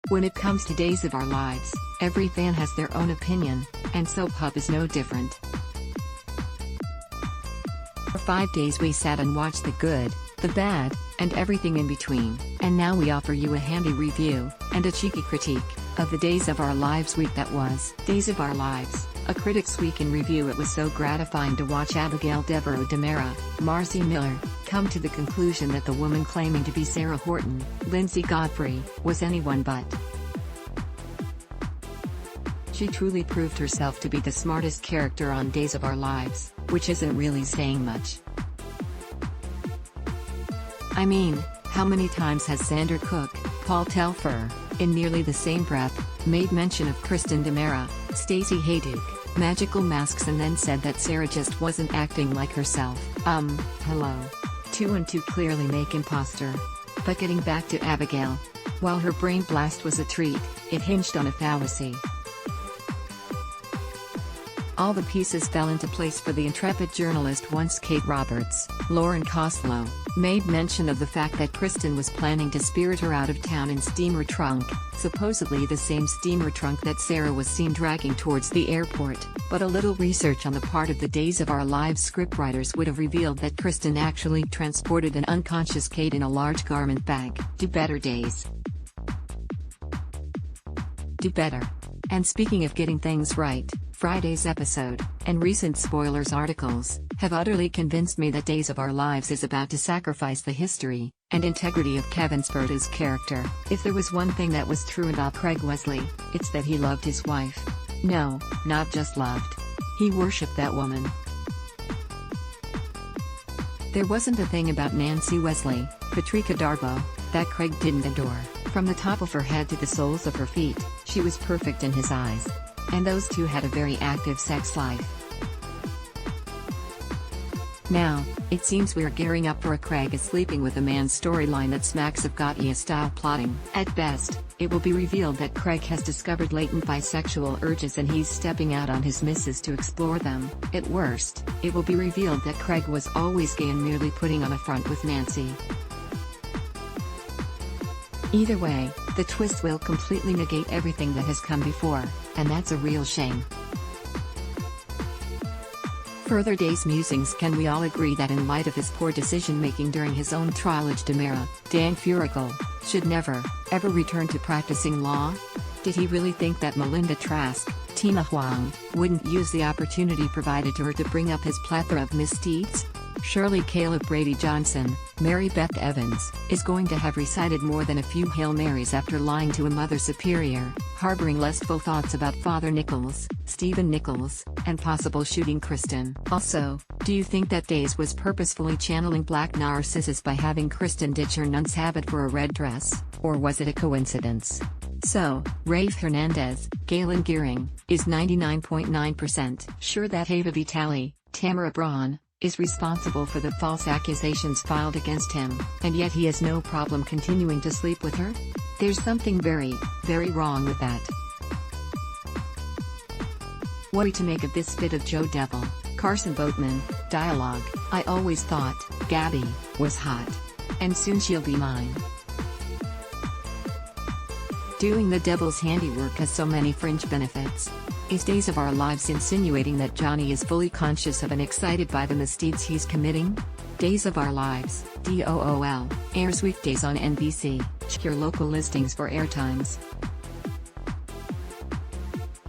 When it comes to Days of Our Lives, every fan has their own opinion, and Soap Hub is no different. For 5 days we sat and watched the good, the bad, and everything in between, and now we offer you a handy review, and a cheeky critique, of the Days of Our Lives week that was. Days of Our Lives, a Critic's Week in Review. It was so gratifying to watch Abigail Devereaux DiMera, Marcy Miller, come to the conclusion that the woman claiming to be Sarah Horton, Lindsay Godfrey, was anyone but. She truly proved herself to be the smartest character on Days of Our Lives, which isn't really saying much. I mean, how many times has Sandra Cook, Paul Telfer, in nearly the same breath, made mention of Kristen DiMera, Stacey Hayduke, magical masks, and then said that Sarah just wasn't acting like herself? Hello. 2 and 2 clearly make imposter. But getting back to Abigail. While her brain blast was a treat, it hinged on a fallacy. All the pieces fell into place for the intrepid journalist once Kate Roberts, Lauren Koslow, made mention of the fact that Kristen was planning to spirit her out of town in steamer trunk, supposedly the same steamer trunk that Sarah was seen dragging towards the airport, but a little research on the part of the Days of Our Lives scriptwriters would have revealed that Kristen actually transported an unconscious Kate in a large garment bag. Do better, Days. Do better. And speaking of getting things right, Friday's episode, and recent spoilers articles, have utterly convinced me that Days of Our Lives is about to sacrifice the history and integrity of Kevin Sperta's character. If there was one thing that was true about Craig Wesley, it's that he loved his wife. No, not just loved. He worshipped that woman. There wasn't a thing about Nancy Wesley, Patricia Darbo, that Craig didn't adore. From the top of her head to the soles of her feet, she was perfect in his eyes. And those two had a very active sex life. Now, it seems we're gearing up for a Craig is sleeping with a man storyline that smacks of Gautier-style plotting. At best, it will be revealed that Craig has discovered latent bisexual urges and he's stepping out on his missus to explore them. At worst, it will be revealed that Craig was always gay and merely putting on a front with Nancy. Either way, the twist will completely negate everything that has come before, and that's a real shame. Further Days musings. Can we all agree that in light of his poor decision-making during his own trialage, DiMera, Dan Furical, should never, ever return to practicing law? Did he really think that Melinda Trask, Tina Huang, wouldn't use the opportunity provided to her to bring up his plethora of misdeeds? Surely Caleb Brady Johnson, Mary Beth Evans, is going to have recited more than a few Hail Marys after lying to a Mother Superior, harboring lustful thoughts about Father Nichols, Stephen Nichols, and possible shooting Kristen. Also, do you think that Days was purposefully channeling Black Narcissus by having Kristen ditch her nun's habit for a red dress, or was it a coincidence? So, Rafe Hernandez, Galen Gearing, is 99.9% sure that Ava Vitale, Tamara Braun, is responsible for the false accusations filed against him, and yet he has no problem continuing to sleep with her? There's something very, very wrong with that. What are we to make of this bit of Joe Devil, Carson Boatman, dialogue? I always thought Gabby was hot. And soon she'll be mine. Doing the devil's handiwork has so many fringe benefits. Is Days of Our Lives insinuating that Johnny is fully conscious of and excited by the misdeeds he's committing? Days of Our Lives, DOOL, airs weekdays on NBC. Check your local listings for airtimes.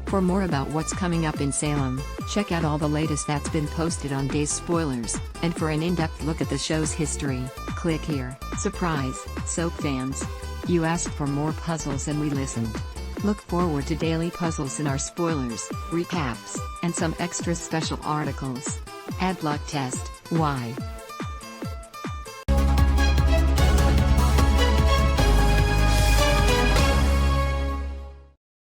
For more about what's coming up in Salem, check out all the latest that's been posted on Days Spoilers, and for an in-depth look at the show's history, click here. Surprise, soap fans! You asked for more puzzles and we listened. Look forward to daily puzzles in our spoilers, recaps, and some extra special articles. Ad block test, why?